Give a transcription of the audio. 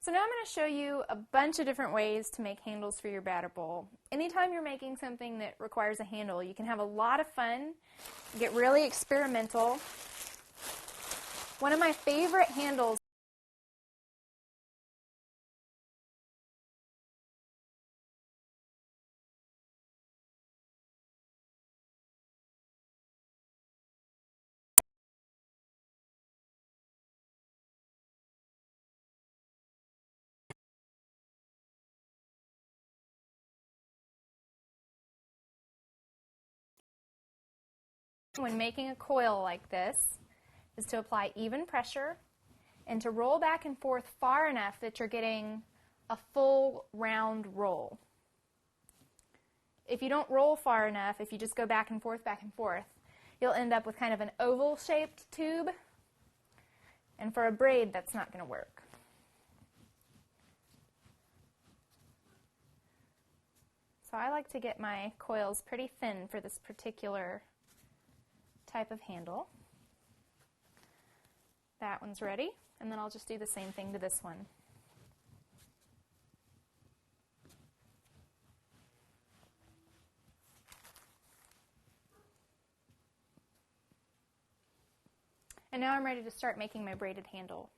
So now I'm going to show you a bunch of different ways to make handles for your batter bowl. Anytime you're making something that requires a handle, you can have a lot of fun, get really experimental. One of my favorite handles when making a coil like this is to apply even pressure and to roll back and forth far enough that you're getting a full round roll. If you don't roll far enough, if you just go back and forth, you'll end up with kind of an oval-shaped tube, and for a braid, that's not going to work. So I like to get my coils pretty thin for this particular type of handle. That one's ready, and then I'll just do the same thing to this one. And now I'm ready to start making my braided handle.